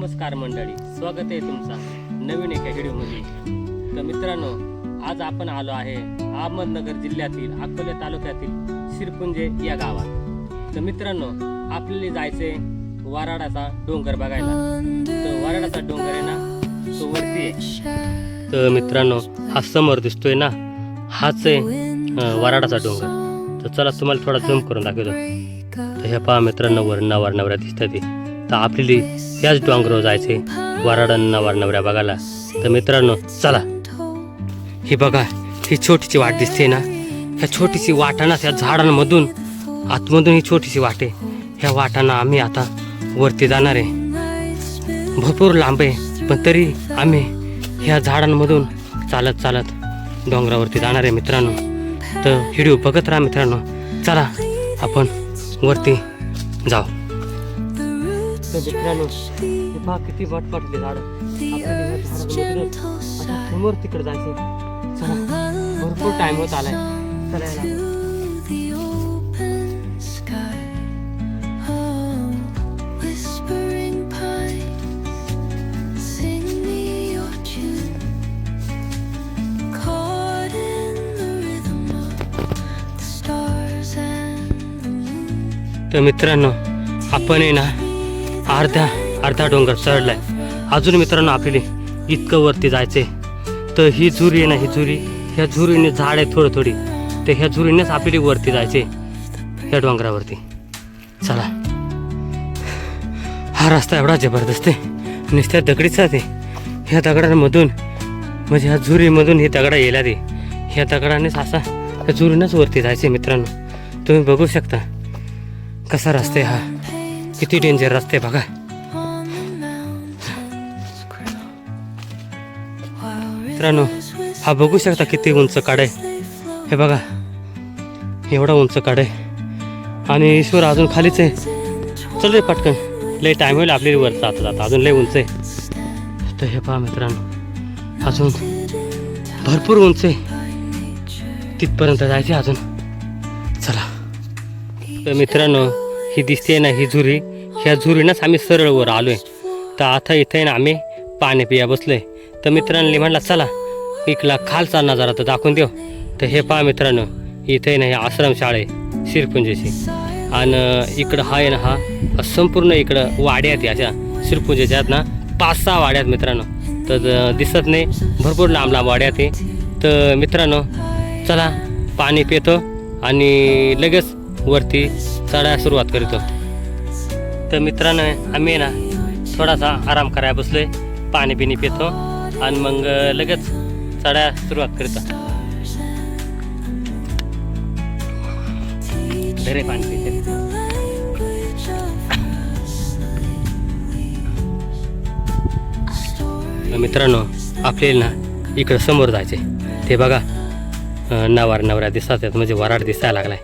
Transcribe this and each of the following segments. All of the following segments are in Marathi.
नमस्कार मंडळी, स्वागत आहे तुमचा नवीन एका व्हिडिओमध्ये. तर मित्रांनो, आज आपण आलो आहे अहमदनगर जिल्ह्यातील अकोले तालुक्यातील शिरपुंजे या गावात. तर मित्रांनो, आपल्याला जायचे वराडाचा डोंगर बघायला. तर वराडाचा डोंगर आहे ना, तो वरती आहे. तर मित्रांनो, हा समोर दिसतोय ना, हाच आहे वराडाचा डोंगर. तर चला तुम्हाला थोडा झूम करून दाखवतो. तर हे पहा मित्रांनो, वर नवर नवऱ्या दिसतात. तर आपल्याला याच डोंगरावर जायचे वराडा नवर नवऱ्या बघायला. तर मित्रांनो चला. ही बघा, ही छोटीशी वाट दिसते ना, ह्या छोटीशी वाटाना त्या झाडांमधून आतमधून ही छोटीशी वाट आहे. ह्या वाटांना आम्ही आता वरती जाणार आहे. भरपूर लांब आहे, पण तरी आम्ही ह्या झाडांमधून चालत चालत डोंगरावरती जाणार आहे मित्रांनो. तर व्हिडिओ बघत राहा मित्रांनो. चला आपण वरती जाऊ. तर मित्रांनो, हे पहा किती वाटले झाड. आपल्याला आता समोर तिकडे जायचं. चला, भरपूर टाइम होत आलाय. चला तर मित्रांनो, आपण आहे ना अर्धा डोंगर चढलाय. अजून मित्रांनो आपल्याला इतकं वरती जायचंय. तर ही झुरी आहे ना, ही झुरी, ह्या झुरीने झाड आहे थोडी. तर ह्या झुरीनेच आपल्याला वरती जायचे ह्या डोंगरावरती. चला, हा रस्ता एवढा जबरदस्त आहे. नुसत्या दगडीच आहे. ह्या दगडांमधून म्हणजे ह्या झुरीमधून ही दगडा येल्या ते. ह्या दगडानेच असा ह्या झुरीनेच वरती जायचे मित्रांनो. तुम्ही बघू शकता कसा रस्ता आहे हा. किती डेंजर रस्ते बघा. मित्रांनो, हा बघू शकता किती उंच काढ आहे. हे बघा, एवढा उंच काढ आहे. आणि ईश्वर अजून खालीच आहे. चल रे पटकन, लय टाइम होईल आपल्याला वर जाता अजून लय उंच आहे. तर हे पहा मित्रांनो, अजून भरपूर उंच आहे. तिथपर्यंत जायचे अजून. चला. तर मित्रांनो, ही दिसते ना ही झुरी, ह्या झुरीनंच आम्ही सरळ वर आलोय. तर आता इथे ना आम्ही पाणी पिया बसलोय. तर मित्रांनी म्हणला चला इकला खालचा नजारा तर दाखवून देऊ. तर हे पहा मित्रांनो, इथे ना हे आश्रमशाळा आहे शिरपुंजेची. आणि इकडं हा आहे ना, हा संपूर्ण इकडं वाड्यात अशा शिरपुंजेच्या आहेत ना 5-6 वाड्यात मित्रांनो. तर दिसत नाही, भरपूर लांब लांब वाड्यात आहे. तर मित्रांनो चला पाणी पितो आणि लगेच वरती चढायला सुरुवात करतो. तर मित्रांनो, आम्ही ना थोडासा आराम करायला बसलोय, पाणी पिणी पितो आणि मग लगेच चढायला सुरुवात करतो. धरे पाणी पिते. मित्रांनो, आपल्याला ना इकडं समोर जायचे. ते बघा नवर नवऱ्या दिसतात, म्हणजे वराड दिसायला लागलाय.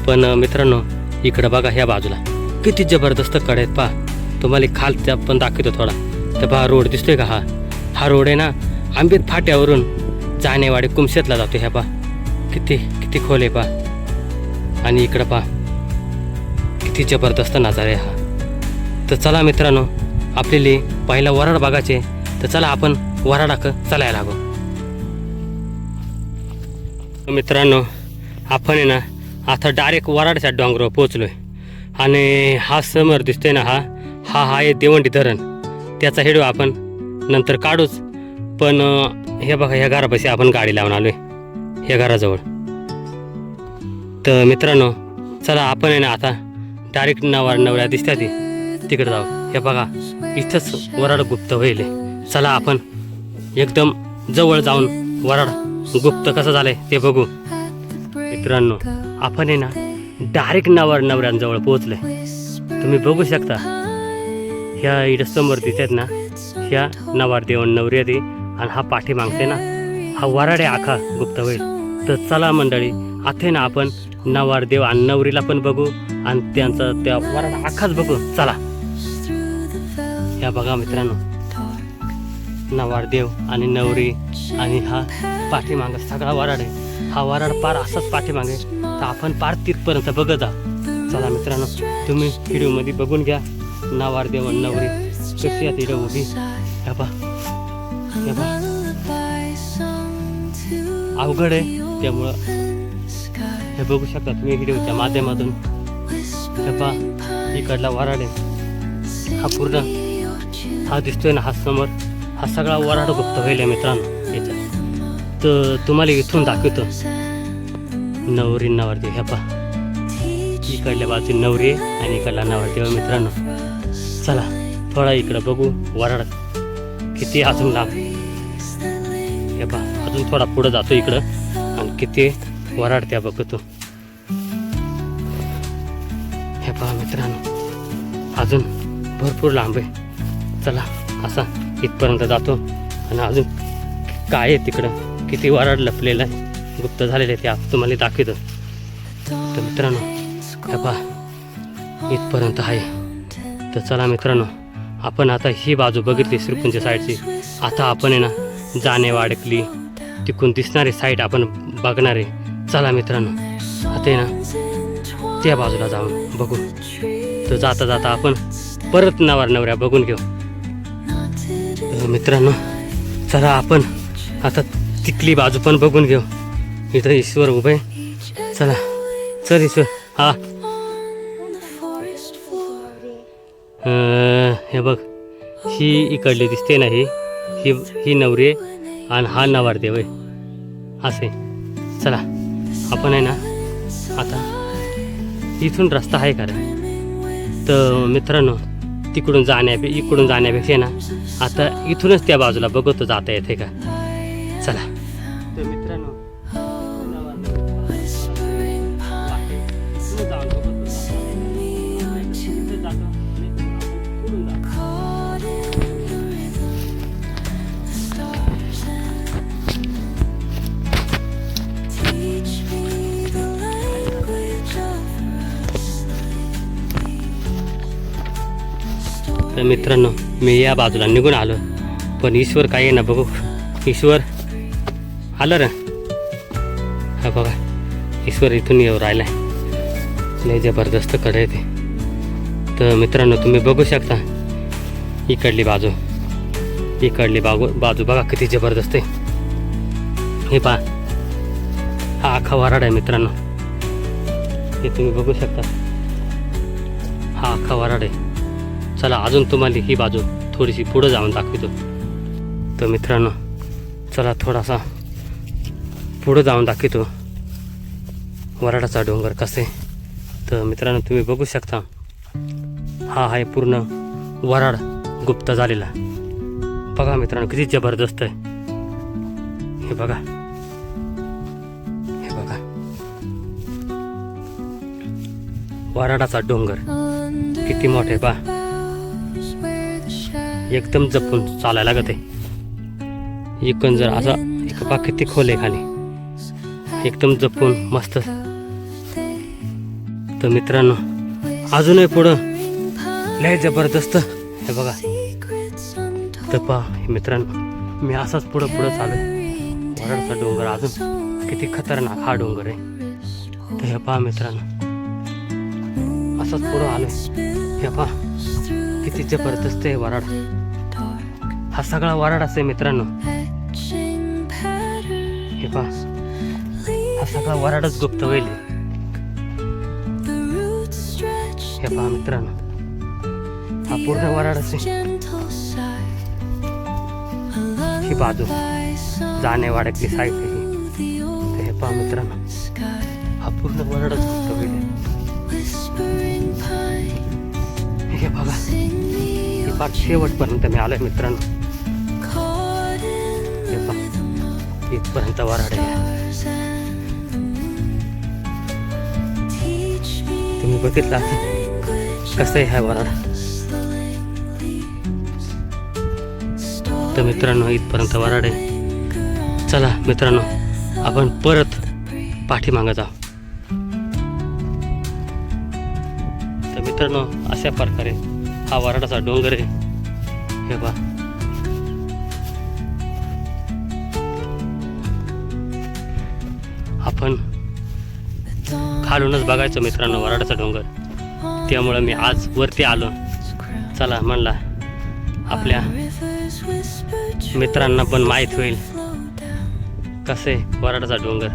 पण मित्रांनो इकडं बघा, ह्या बाजूला किती जबरदस्त कडे आहेत पहा. तुम्हाला खालच्या पण दाखवतो थोडा. तर पहा रोड दिसतोय का, हा रोड आहे ना आंबेत फाट्यावरून जानेवाडी कुमशेतला जातो. ह्या पहा किती खोल आहे पहा. आणि इकडं पहा किती जबरदस्त नजारा आहे हा. तर चला मित्रांनो, आपल्याला पहिला वराड बघायचे. तर चला आपण वराडाक चालायला लागू. मित्रांनो, आपण आहे ना आता डायरेक्ट वराडच्या डोंगरावर पोहोचलोय. आणि हा समोर दिसतोय ना, हा आहे देवंडी धरण. त्याचा व्हिडिओ आपण नंतर काढूच. पण हे बघा, ह्या घरापाशी आपण गाडी लावून आलोय, ह्या घराजवळ. तर मित्रांनो चला आपण आहे ना आता डायरेक्ट नवऱ्या दिसतात तिकडे जाऊ. हे बघा, इथंच वराड गुप्त होईल. चला आपण एकदम जवळ जाऊन वराड गुप्त कसं झालंय ते बघू. मित्रांनो, आपण आहे ना डायरेक्ट नवऱ्यांजवळ पोहोचलोय. तुम्ही बघू शकता, ह्या इकडे समोर दिसतात ना, ह्या नवरदेव नवरी आहे. आणि हा पाठी मागते ना, हा वराड आहे आखा गुप्त होईल. तर चला मंडळी, आता ना आपण नवरदेव आणि नवरीला पण बघू आणि त्यांचा त्या वराड आखाच बघू. चला. ह्या बघा मित्रांनो, नवरदेव आणि नवरी आणि हा पाठीमाग सगळा वराड आहे. हा वराड पार असाच पाठीमागे. तर आपण पार तिथपर्यंत बघत आहोत. चला मित्रांनो, तुम्ही व्हिडिओमध्ये बघून घ्या नवरदेव आणि नवरी कशी आहे तिथे उभी हे पा अवघड आहे त्यामुळं हे बघू शकता तुम्ही व्हिडिओच्या माध्यमातून हे पा इकडला वराड आहे हा पूर्ण हा दिसतोय ना हा समोर हा सगळा वराड गुप्त होईल मित्रांनो याच्यात तर तुम्हाला इथून दाखवतो नवरी नवरदेव हे पा इकडल्या बाजू नवरी आणि इकडला नवरदेव मित्रांनो चला थोडा इकडं बघू वराड किती अजून लांब हे पा अजून थोडा पुढं जातो इकडं आणि किती वराड त्या बघतो हे पहा मित्रांनो अजून भरपूर लांब आहे चला असा इथपर्यंत जातो आणि अजून काय आहे तिकडं किती वराड लपलेलं आहे गुप्त झालेलं आहे ते आता तुम्हाला दाखवतो तर मित्रांनो हे पहा इथपर्यंत आहे तर चला मित्रांनो आपण आता ही बाजू बघितली श्रीपुंज साईडची आता आपण आहे ना जाणे वाडकली तिकून दिसणारी साईड आपण बघणार आहे चला मित्रांनो आता आहे ना त्या बाजूला जाऊन बघू तर जाता जाता आपण परत नवऱ्या बघून घेऊ मित्रांनो चला आपण आता तिकली बाजू पण बघून घेऊ इथं ईश्वर उभे चला चल ईश्वर हा हे बघ ही इकडली दिसते ना ही नवरी आहे आणि हा नवरदेव आहे असे चला आपण आहे ना आता इथून रस्ता आहे का तर मित्रांनो इकडून जाण्यापेक्षा ना आता इथूनच त्या बाजूला बघतो जाता येते का चला तर मित्रांनो तर मित्रांनो मी या बाजूला निघून आलो पण ईश्वर काय आहे ना बघू ईश्वर आलं रे हा बघा ईश्वर इथून येऊ राहिला लय जबरदस्त कडे ते तर मित्रांनो तुम्ही बघू शकता इकडली बाजू बघा किती जबरदस्त आहे हे पहा हा आखा वराड आहे मित्रांनो हे तुम्ही बघू शकता हा आखा वराड आहे चला अजून तुम्हाला ही बाजू थोडीशी पुढं जाऊन दाखवतो तर मित्रांनो चला थोडासा पुढं जाऊन दाखवतो वराडाचा डोंगर कसे तर मित्रांनो तुम्ही बघू शकता हा आहे पूर्ण वराड गुप्त झालेला बघा मित्रांनो किती जबरदस्त आहे हे बघा वराडाचा डोंगर किती मोठे पहा एकदम जपून चालायला लागत आहे इकडून जर असं एक पा किती खोल आहे खाली एकदम जपून मस्त तर मित्रांनो अजूनही पुढं लय जबरदस्त हे बघा तर पहा मित्रांनो मी असाच पुढं चालू वराडचा डोंगर अजून किती खतरनाक हा डोंगर आहे तर हे पहा मित्रांनो असाच पुढं आलोय हे पहा किती जबरदस्त आहे वराड हा सगळा वराड असे मित्रांनो हे पहा हा सगळा वराडच गुप्त होईल हे पहा मित्रांनो हा पूर्ण वराड असे ही बाजू जाणे वाडकली साईड हे पहा मित्रांनो हा पूर्ण वराडच गुप्त होईल हे बघा हे पाठ शेवटपर्यंत मी आलोय मित्रांनो हे पहा इथपर्यंत वराड आहे तुम्ही बघितला कसं आहे हा वराड तर मित्रांनो इथपर्यंत वराड आहे चला मित्रांनो आपण परत पाठीमागं जाऊ तर मित्रांनो अशा प्रकारे हा वराडाचा डोंगर आहे हे पहा आपण खालूनच बघायचं मित्रांनो वराडाचा डोंगर त्यामुळं मी आज वरती आलो चला म्हणला आपल्या मित्रांना पण माहीत होईल कसे वराडाचा डोंगर.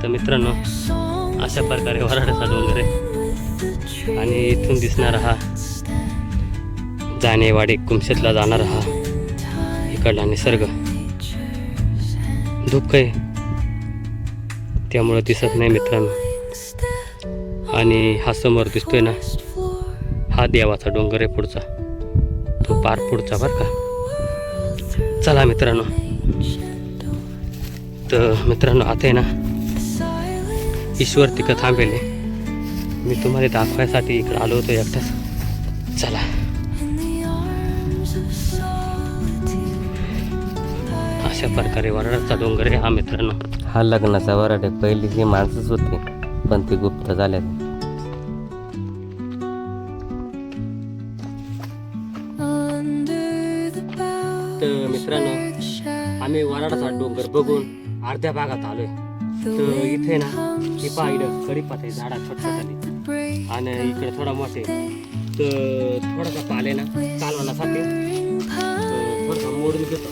तर मित्रांनो, अशा प्रकारे वराडाचा डोंगर आहे आणि इथून दिसणारा हा जानेवाडी कुमशेतला जाणारा हा इकडला निसर्ग. धुकं आहे त्यामुळं दिसत नाही मित्रांनो. आणि हा समोर दिसतोय ना, हा देवाचा डोंगर आहे पुढचा, तो पार पुढचा बरं का. चला मित्रांनो, तर मित्रांनो आता आहे ना ईश्वर तिकडं थांबेले. मी तुम्हाला दाखवायसाठी इकडं आलो होतो एकटाच. चला अशा प्रकारे वराडाचा डोंगर आहे हा मित्रांनो. हा लग्नाचा वराड आहे. पहिली जी माणसंच होती पण ती गुप्त झाल्या. तर मित्रांनो, आम्ही वराडाचा डोंगर बघून अर्ध्या भागात आलोय. तर इथे ना ही पाहिलं कडीपात आहे, झाडा छोटछोटाली आणि इकडे थोडा मोठे. तर थोडासा पाल आहे ना कालवणासाठी, थोडासा मोडून घेतो.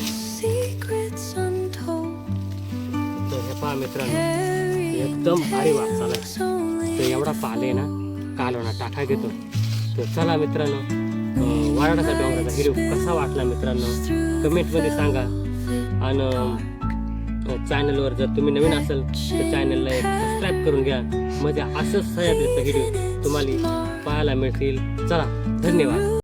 तर हे पहा मित्रांनो, एकदम भारी वास चालला. तर एवढा पाल आहे ना कालवणा टाका घेतो. तर चला मित्रांनो, वराडाचा डोंगराचा व्हिडिओ कसा वाटला मित्रांनो कमेंटमध्ये सांगा. आणि चॅनलवर जर तुम्ही नवीन असाल तर चॅनलला एक सबस्क्राईब करून घ्या, म्हणजे असंच सह्याद्रीचा व्हिडिओ तुम्हाला पाहायला मिळतील. चला, धन्यवाद.